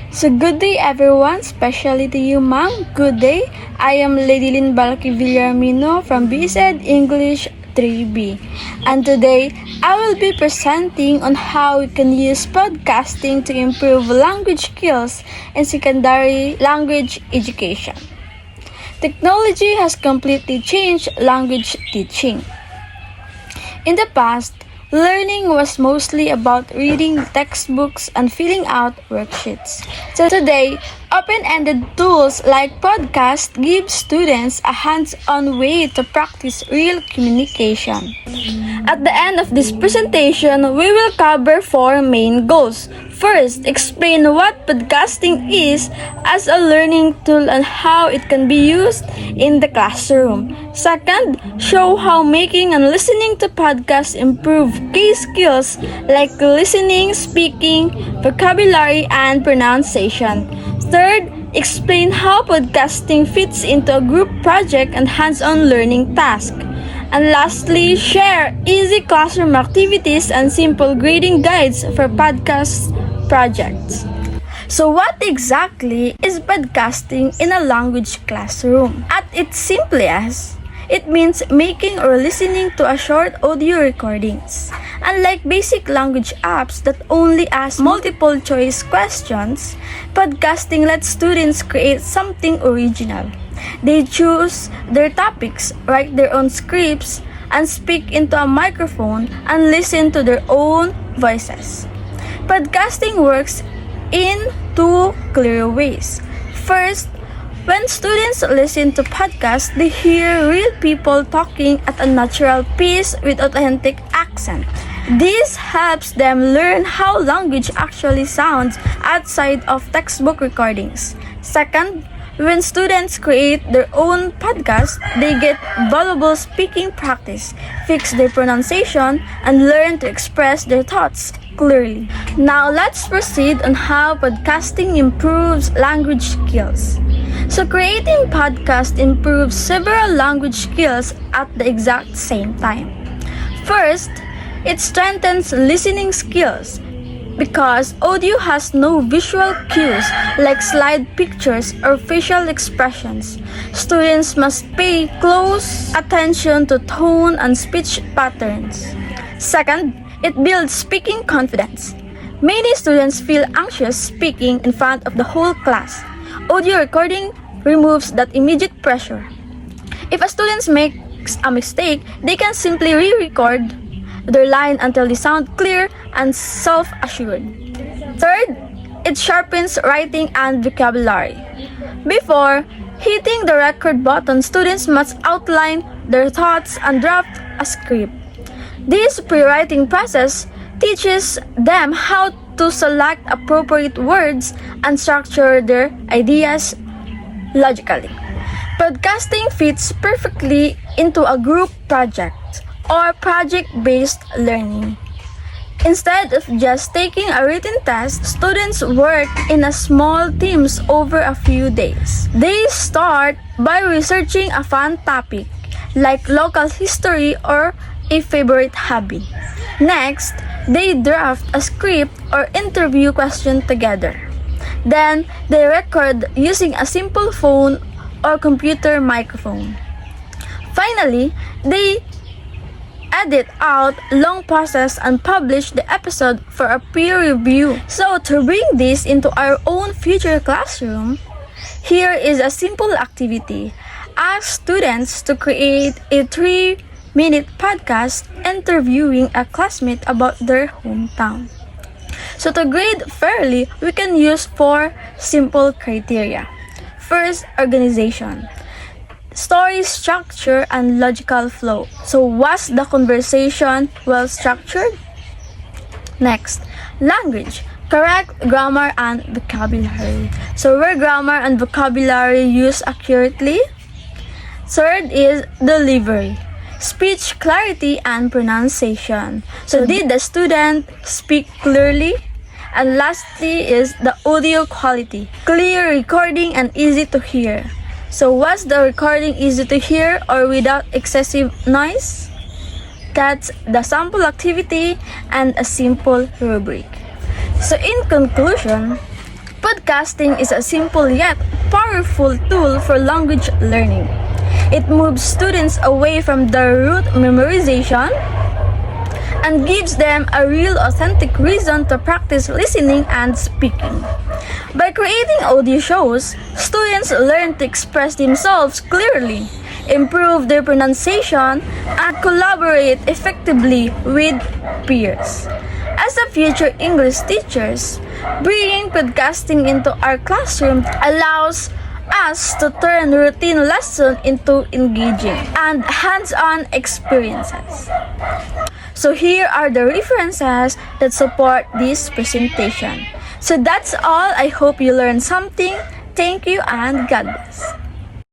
So good day everyone, especially to you ma'am. Good day. I am Lady Lynn Balaki Villarmino from BSED English 3B. And today, I will be presenting on how we can use podcasting to improve language skills in secondary language education. Technology has completely changed language teaching. In the past, learning was mostly about reading textbooks and filling out worksheets. So today, open-ended tools like podcasts give students a hands-on way to practice real communication. At the end of this presentation, we will cover four main goals. First, explain what podcasting is as a learning tool and how it can be used in the classroom. Second, show how making and listening to podcasts improve key skills like listening, speaking, vocabulary, and pronunciation. Third, explain how podcasting fits into a group project and hands-on learning task. And lastly, share easy classroom activities and simple grading guides for podcast projects. So what exactly is podcasting in a language classroom? At its simplest, it means making or listening to a short audio recordings. Unlike basic language apps that only ask multiple choice questions, podcasting lets students create something original. They choose their topics, write their own scripts, and speak into a microphone and listen to their own voices. Podcasting works in two clear ways. First, when students listen to podcasts, they hear real people talking at a natural pace with authentic accent. This helps them learn how language actually sounds outside of textbook recordings. Second, when students create their own podcast, they get valuable speaking practice, fix their pronunciation, and learn to express their thoughts clearly. Now let's proceed on how podcasting improves language skills. So creating podcast improves several language skills at the exact same time. First, it strengthens listening skills because audio has no visual cues like slide pictures or facial expressions. Students must pay close attention to tone and speech patterns. Second, it builds speaking confidence. Many students feel anxious speaking in front of the whole class. Audio recording removes that immediate pressure. If a student makes a mistake, they can simply re-record their line until they sound clear and self-assured. Third, it sharpens writing and vocabulary. Before hitting the record button, students must outline their thoughts and draft a script. This pre-writing process teaches them how to select appropriate words and structure their ideas logically. Podcasting fits perfectly into a group project or project-based learning. Instead of just taking a written test, students work in a small teams over a few days. They start by researching a fun topic like local history or a favorite hobby. Next, they draft a script or interview question together. Then, they record using a simple phone or computer microphone. Finally, they edit out long pauses and publish the episode for a peer review. So to bring this into our own future classroom, here is a simple activity. Ask students to create a 3-minute podcast interviewing a classmate about their hometown. So to grade fairly, we can use 4 simple criteria. First, organization. Story structure and logical flow. So was the conversation well structured? Next, language. Correct grammar and vocabulary. So were grammar and vocabulary used accurately? Third is delivery. Speech clarity and pronunciation. So did the student speak clearly? And lastly is the audio quality. Clear recording and easy to hear. So was the recording easy to hear or without excessive noise? That's the sample activity and a simple rubric. So in conclusion, Podcasting is a simple yet powerful tool for language learning. It moves students away from the rote memorization and gives them a real authentic reason to practice listening and speaking. By creating audio shows, students learn to express themselves clearly, improve their pronunciation, and collaborate effectively with peers. As a future English teachers, bringing podcasting into our classroom allows us to turn routine lessons into engaging and hands-on experiences. So here are the references that support this presentation. So that's all. I hope you learned something. Thank you and God bless.